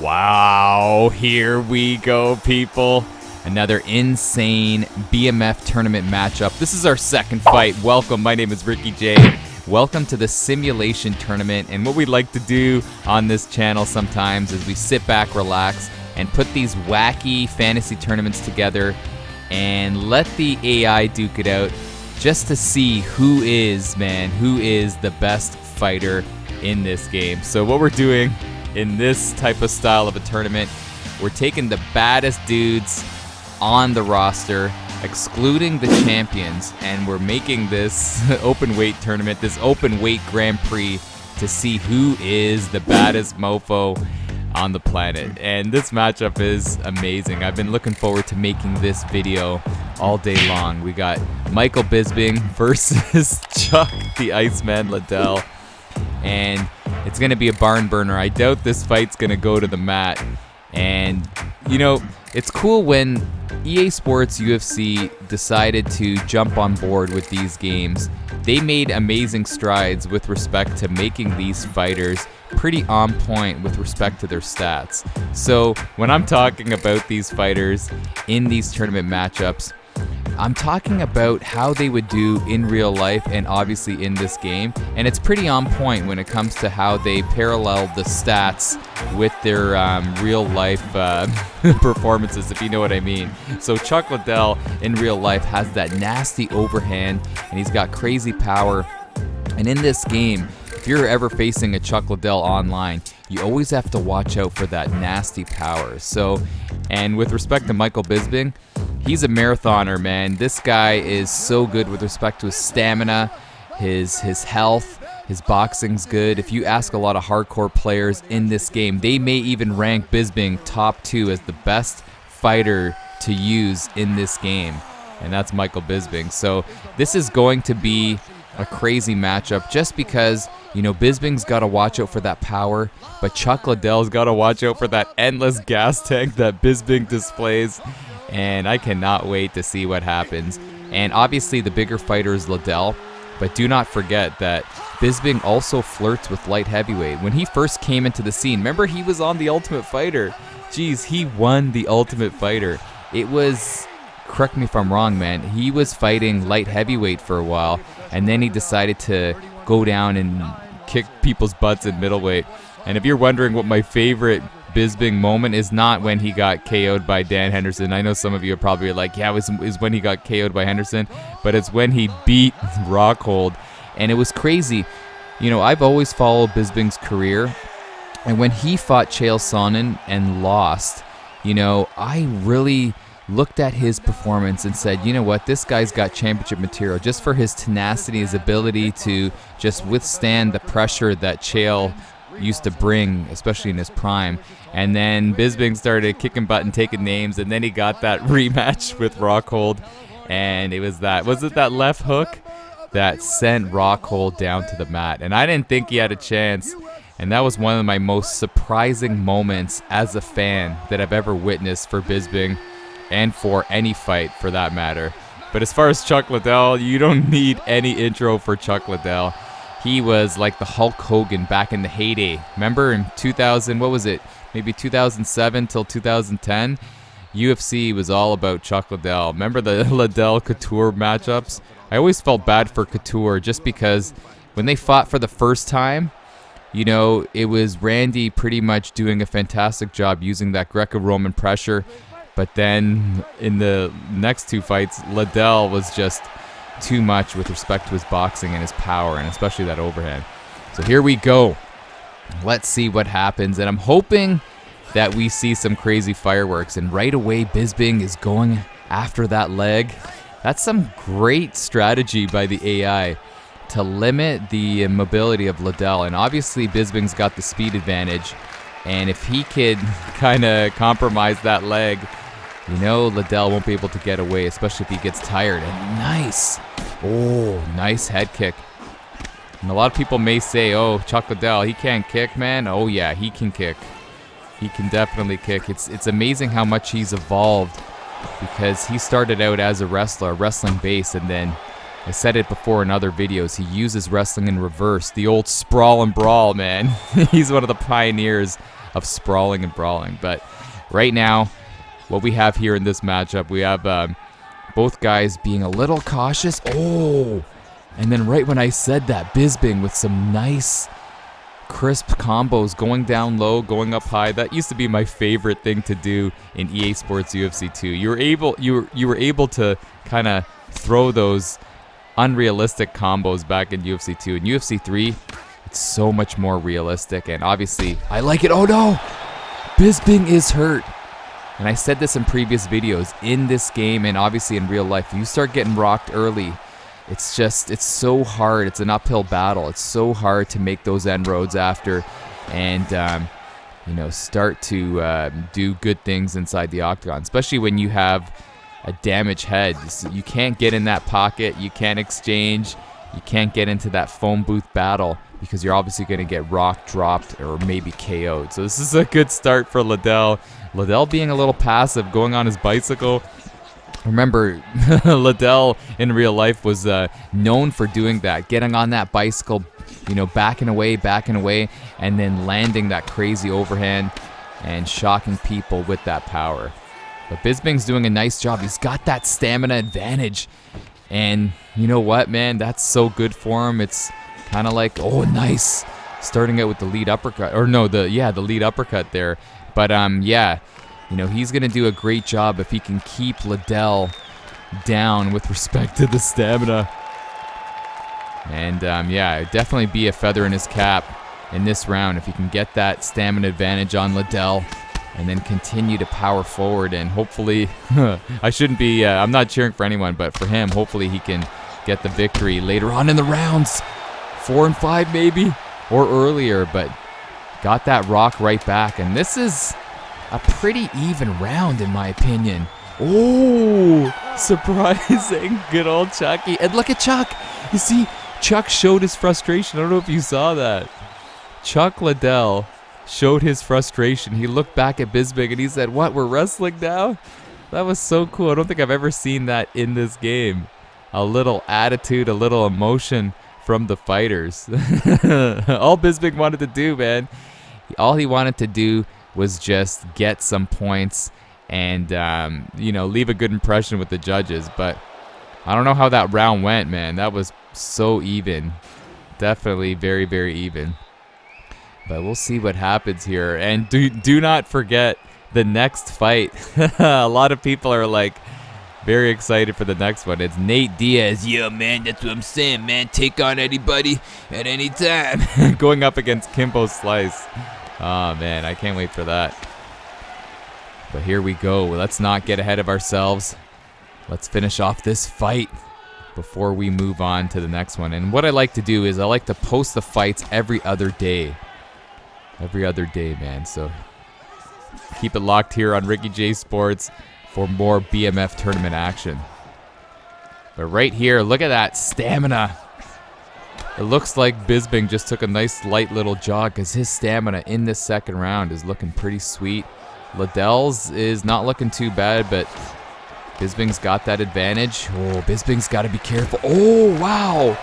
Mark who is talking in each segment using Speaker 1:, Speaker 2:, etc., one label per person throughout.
Speaker 1: Wow, here we go, people. Another insane BMF tournament matchup. This is our second fight. Welcome, my name is Ricky J. Welcome to the simulation tournament. And what we like to do on this channel sometimes is we sit back, relax, and put these wacky fantasy tournaments together and let the AI duke it out just to see who is the best fighter in this game. So what we're doing in this type of style of a tournament, we're taking the baddest dudes on the roster, excluding the champions, and we're making this open weight tournament, this open weight Grand Prix, to see who is the baddest mofo on the planet. And this matchup is amazing. I've been looking forward to making this video all day long. We got Michael Bisping versus Chuck the Iceman Liddell, and it's going to be a barn burner. I doubt this fight's going to go to the mat. And, you know, it's cool when EA Sports UFC decided to jump on board with these games. They made amazing strides with respect to making these fighters pretty on point with respect to their stats. So when I'm talking about these fighters in these tournament matchups, I'm talking about how they would do in real life and obviously in this game, and it's pretty on point when it comes to how they parallel the stats with their real life performances, if you know what I mean. So Chuck Liddell in real life has that nasty overhand, and he's got crazy power. And in this game, if you're ever facing a Chuck Liddell online, you always have to watch out for that nasty power. So, and with respect to Michael Bisping, he's a marathoner, man. This guy is so good with respect to his stamina, his health, his boxing's good. If you ask a lot of hardcore players in this game, they may even rank Bisping top 2 as the best fighter to use in this game. And that's Michael Bisping. So this is going to be a crazy matchup just because, you know, Bisping's got to watch out for that power, but Chuck Liddell's got to watch out for that endless gas tank that Bisping displays. And I cannot wait to see what happens. And obviously the bigger fighter is Liddell, but do not forget that Bisping also flirts with light heavyweight. When he first came into the scene, remember he was on The Ultimate Fighter. Jeez, he won The Ultimate Fighter. It was, correct me if I'm wrong, man, he was fighting light heavyweight for a while, and then he decided to go down and kick people's butts in middleweight. And if you're wondering what my favorite Bisping moment is, not when he got KO'd by Dan Henderson. I know some of you are probably like, yeah, it was when he got KO'd by Henderson, but it's when he beat Rockhold, and it was crazy. You know, I've always followed Bisping's career, and when he fought Chael Sonnen and lost, you know, I really looked at his performance and said, you know what, this guy's got championship material just for his tenacity, his ability to just withstand the pressure that Chael used to bring, especially in his prime. And then Bisping started kicking butt and taking names, and then he got that rematch with Rockhold, and it was that left hook that sent Rockhold down to the mat, and I didn't think he had a chance. And that was one of my most surprising moments as a fan that I've ever witnessed for Bisping, and for any fight for that matter. But as far as Chuck Liddell, you don't need any intro for Chuck Liddell. He was like the Hulk Hogan back in the heyday. Remember in 2000, what was it? Maybe 2007 till 2010? UFC was all about Chuck Liddell. Remember the Liddell-Couture matchups? I always felt bad for Couture just because when they fought for the first time, you know, it was Randy pretty much doing a fantastic job using that Greco-Roman pressure. But then in the next two fights, Liddell was just too much with respect to his boxing and his power, and especially that overhand. So here we go. Let's see what happens, and I'm hoping that we see some crazy fireworks. And right away, Bisping is going after that leg. That's some great strategy by the AI to limit the mobility of Liddell. And obviously, Bisping's got the speed advantage, and if he could kind of compromise that leg, you know, Liddell won't be able to get away, especially if he gets tired. And nice. Oh, nice head kick. And a lot of people may say, oh, Chuck Liddell, he can't kick, man. Oh, yeah, he can kick. He can definitely kick. It's amazing how much he's evolved, because he started out as a wrestler, wrestling base, and then I said it before in other videos, he uses wrestling in reverse, the old sprawl and brawl, man. He's one of the pioneers of sprawling and brawling. But right now, what we have here in this matchup, we have both guys being a little cautious. Oh, and then right when I said that, Bisping with some nice crisp combos, going down low, going up high. That used to be my favorite thing to do in EA Sports UFC 2. You were able to kind of throw those unrealistic combos back in UFC 2. In UFC 3, it's so much more realistic, and obviously I like it. Oh no, Bisping is hurt. And I said this in previous videos, in this game and obviously in real life, if you start getting rocked early, it's so hard. It's an uphill battle. It's so hard to make those inroads after and, start to do good things inside the octagon, especially when you have a damaged head. So you can't get in that pocket. You can't exchange. You can't get into that phone booth battle because you're obviously going to get rocked, dropped, or maybe KO'd. So this is a good start for Liddell. Liddell being a little passive, going on his bicycle. Remember, Liddell in real life was known for doing that, getting on that bicycle, backing away, and then landing that crazy overhand and shocking people with that power. But Bisping's doing a nice job. He's got that stamina advantage. And you know what, man? That's so good for him. It's kind of like, oh, nice. Starting out with the lead uppercut. Or no, the lead uppercut there. But, he's going to do a great job if he can keep Liddell down with respect to the stamina. And, definitely be a feather in his cap in this round if he can get that stamina advantage on Liddell and then continue to power forward. And hopefully, I'm not cheering for anyone, but for him, hopefully he can get the victory later on in the rounds. 4 and 5 maybe, or earlier, but got that rock right back. And this is a pretty even round in my opinion. Oh, surprising. Good old Chucky. And look at Chuck. You see, Chuck showed his frustration. I don't know if you saw that. Chuck Liddell showed his frustration. He looked back at Bisping and he said, "What, we're wrestling now?" That was so cool. I don't think I've ever seen that in this game. A little attitude, a little emotion from the fighters. All Bisping wanted to do, man. All he wanted to do was just get some points and, leave a good impression with the judges. But I don't know how that round went, man. That was so even. Definitely very, very even. But we'll see what happens here. And do not forget the next fight. A lot of people are like very excited for the next one. It's Nate Diaz. Yeah, man, that's what I'm saying, man. Take on anybody at any time. Going up against Kimbo Slice. Oh, man, I can't wait for that. But here we go. Let's not get ahead of ourselves. Let's finish off this fight before we move on to the next one. And what I like to do is I like to post the fights every other day. Every other day, man. So keep it locked here on Ricky J Sports for more BMF tournament action. But right here, look at that stamina. It looks like Bisping just took a nice light little jog because his stamina in this second round is looking pretty sweet. Liddell's is not looking too bad, but Bisping's got that advantage. Oh, Bisping's got to be careful. Oh, wow.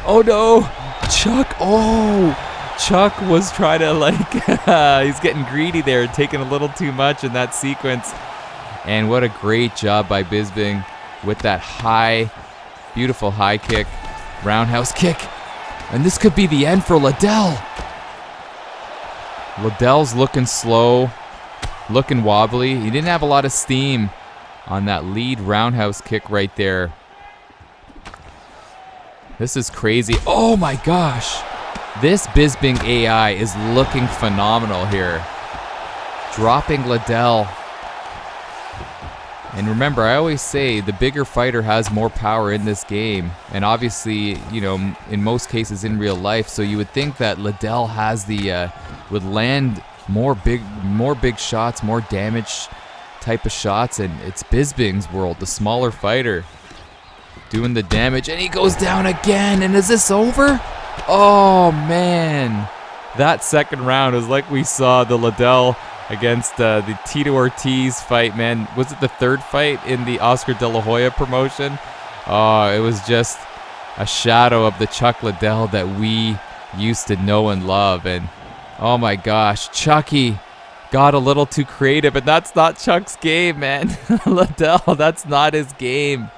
Speaker 1: Oh, no. Chuck. Oh, Chuck was trying to, he's getting greedy there, taking a little too much in that sequence. And what a great job by Bisping with that high, beautiful high kick, roundhouse kick. And this could be the end for Liddell. Liddell's looking slow, looking wobbly. He didn't have a lot of steam on that lead roundhouse kick right there. This is crazy. Oh my gosh. This Bisping AI is looking phenomenal here. Dropping Liddell. And remember, I always say the bigger fighter has more power in this game. And obviously, in most cases in real life. So you would think that Liddell has would land more big shots, more damage type of shots. And it's Bisping's world, the smaller fighter, doing the damage. And he goes down again. And is this over? Oh, man. That second round is like we saw the Liddell against the Tito Ortiz fight, man. Was it the third fight in the Oscar De La Hoya promotion? Oh, it was just a shadow of the Chuck Liddell that we used to know and love. And oh my gosh, Chucky got a little too creative, and that's not Chuck's game, man. Liddell, that's not his game.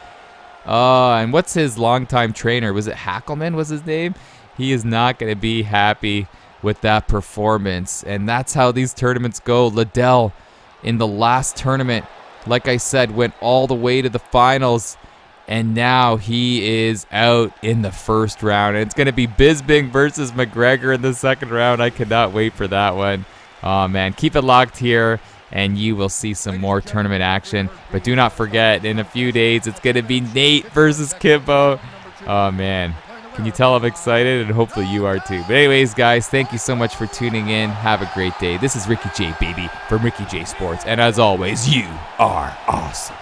Speaker 1: And what's his longtime trainer? Was it Hackelman was his name? He is not going to be happy with that performance, and that's how these tournaments go. Liddell, in the last tournament, like I said, went all the way to the finals, and now he is out in the first round. And it's going to be Bisping versus McGregor in the second round. I cannot wait for that one. Oh, man. Keep it locked here, and you will see some more tournament action. But do not forget, in a few days, it's going to be Nate versus Kimbo. Oh, man. Can you tell I'm excited? And hopefully you are too. But anyways, guys, thank you so much for tuning in. Have a great day. This is Ricky J, baby, from Ricky J Sports. And as always, you are awesome.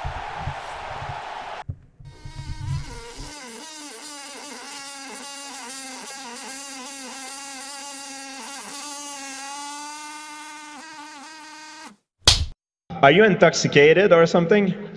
Speaker 2: Are you intoxicated or something?